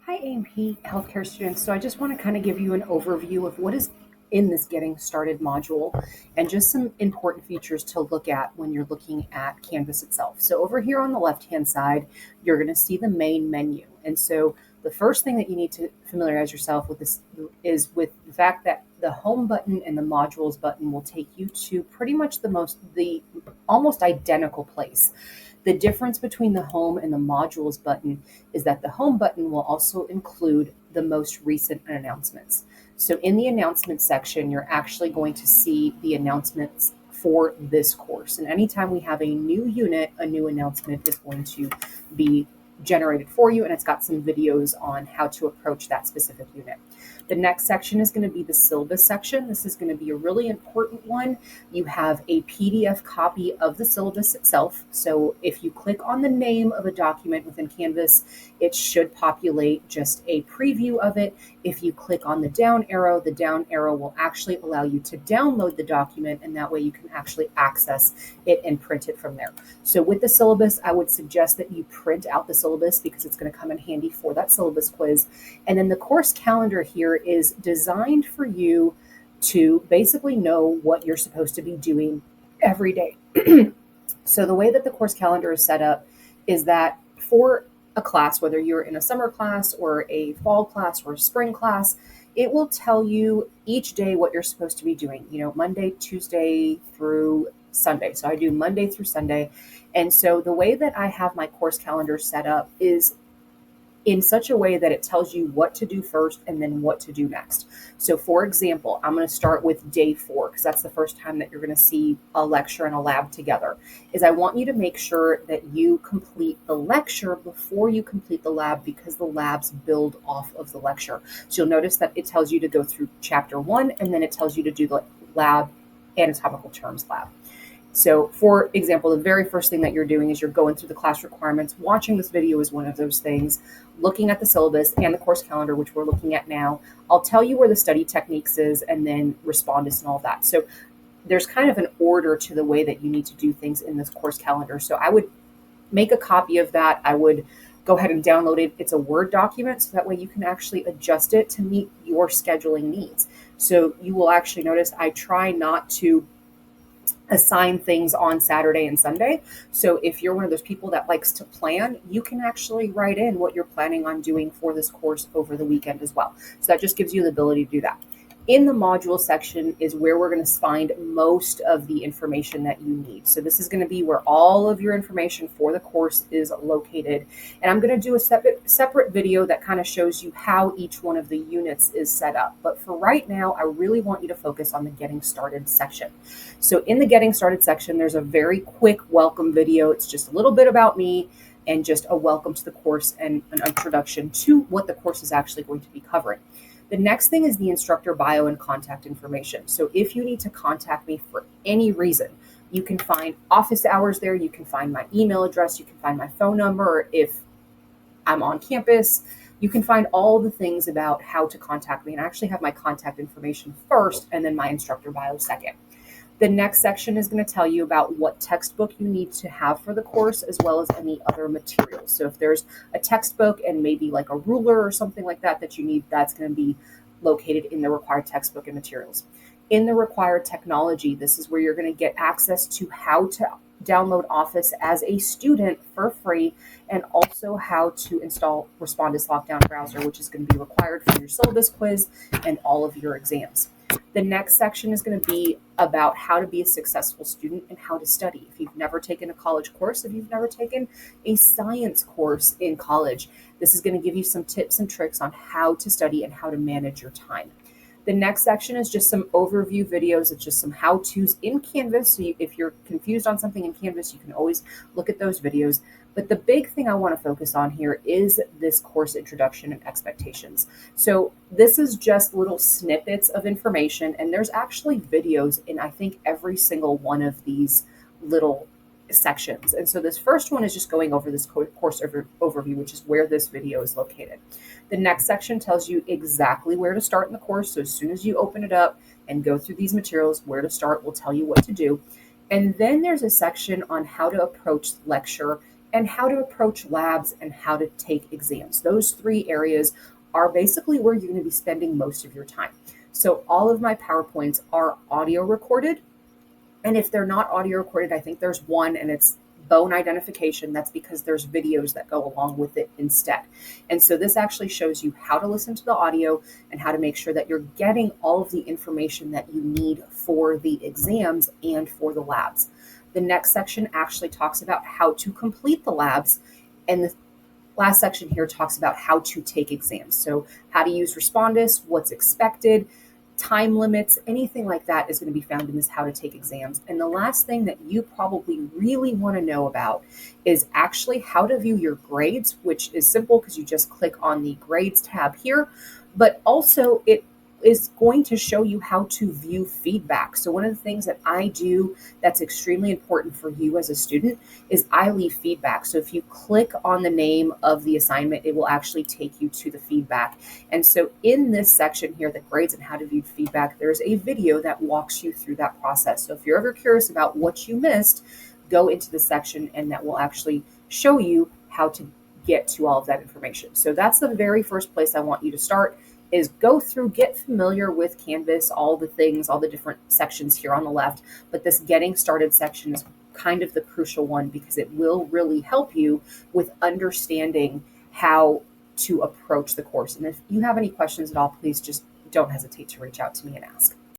Hi, AMP healthcare students. So I just want to kind of give you an overview of what is in this Getting Started module and just some important features to look at when you're looking at Canvas itself. So over here on the left-hand side, you're going to see the main menu. And so the first thing that you need to familiarize yourself with this is with the fact that the home button and the modules button will take you to pretty much the almost identical place. The difference between the home and the modules button is that the home button will also include the most recent announcements. So in the announcements section, you're actually going to see the announcements for this course. And anytime we have a new unit, a new announcement is going to be generated for you, and it's got some videos on how to approach that specific unit. The next section is going to be the syllabus section. This is going to be a really important one. You have a PDF copy of the syllabus itself. So if you click on the name of a document within Canvas, it should populate just a preview of it. If you click on the down arrow will actually allow you to download the document, and that way you can actually access it and print it from there. So with the syllabus, I would suggest that you print out the syllabus because it's going to come in handy for that syllabus quiz. And then the course calendar here is designed for you to basically know what you're supposed to be doing every day. So the way that the course calendar is set up is that for a class, whether you're in a summer class or a fall class or a spring class, it will tell you each day what you're supposed to be doing, Monday, Tuesday through Sunday. So I do Monday through Sunday. And so the way that I have my course calendar set up is in such a way that it tells you what to do first and then what to do next. So for example, I'm going to start with day 4 because that's the first time that you're going to see a lecture and a lab together. Is I want you to make sure that you complete the lecture before you complete the lab because the labs build off of the lecture. So you'll notice that it tells you to go through chapter 1 and then it tells you to do the lab, anatomical terms lab. So for example, the very first thing that you're doing is you're going through the class requirements. Watching this video is one of those things. Looking at the syllabus and the course calendar, which we're looking at now, I'll tell you where the study techniques is and then respondus and all that. So there's kind of an order to the way that you need to do things in this course calendar. So I would make a copy of that. I would go ahead and download it. It's a Word document, so that way you can actually adjust it to meet your scheduling needs. So you will actually notice I try not to assign things on Saturday and Sunday. So if you're one of those people that likes to plan, you can actually write in what you're planning on doing for this course over the weekend as well. So that just gives you the ability to do that. In the module section is where we're going to find most of the information that you need. So this is going to be where all of your information for the course is located. And I'm going to do a separate video that kind of shows you how each one of the units is set up. But for right now, I really want you to focus on the Getting Started section. So in the Getting Started section, there's a very quick welcome video. It's just a little bit about me and just a welcome to the course and an introduction to what the course is actually going to be covering. The next thing is the instructor bio and contact information. So if you need to contact me for any reason, you can find office hours there. You can find my email address. You can find my phone number. If I'm on campus, you can find all the things about how to contact me. And I actually have my contact information first and then my instructor bio second. The next section is going to tell you about what textbook you need to have for the course, as well as any other materials. So if there's a textbook and maybe like a ruler or something like that that you need, that's going to be located in the required textbook and materials. In the required technology, this is where you're going to get access to how to download Office as a student for free, and also how to install Respondus Lockdown Browser, which is going to be required for your syllabus quiz and all of your exams. The next section is going to be about how to be a successful student and how to study. If you've never taken a college course, if you've never taken a science course in college, this is going to give you some tips and tricks on how to study and how to manage your time. The next section is just some overview videos. It's just some how-tos in Canvas. So if you're confused on something in Canvas, you can always look at those videos. But the big thing I want to focus on here is this course introduction and expectations. So this is just little snippets of information, and there's actually videos in, I think, every single one of these little sections. And so this first one is just going over this course overview, which is where this video is located. The next section tells you exactly where to start in the course. So as soon as you open it up and go through these materials, where to start will tell you what to do. And then there's a section on how to approach lecture and how to approach labs and how to take exams. Those three areas are basically where you're going to be spending most of your time. So all of my PowerPoints are audio recorded. And if they're not audio recorded, I think there's one and it's bone identification. That's because there's videos that go along with it instead. And so this actually shows you how to listen to the audio and how to make sure that you're getting all of the information that you need for the exams and for the labs. The next section actually talks about how to complete the labs. And the last section here talks about how to take exams. So how to use Respondus, what's expected, time limits, anything like that is going to be found in this how to take exams. And the last thing that you probably really want to know about is actually how to view your grades, which is simple because you just click on the grades tab here, but also it is going to show you how to view feedback. So one of the things that I do that's extremely important for you as a student is I leave feedback. So if you click on the name of the assignment, it will actually take you to the feedback. And so in this section here, the grades and how to view feedback, there's a video that walks you through that process. So if you're ever curious about what you missed, go into the section and that will actually show you how to get to all of that information. So that's the very first place I want you to start, is go through, get familiar with Canvas, all the things, all the different sections here on the left. But this getting started section is kind of the crucial one because it will really help you with understanding how to approach the course. And if you have any questions at all, please just don't hesitate to reach out to me and ask.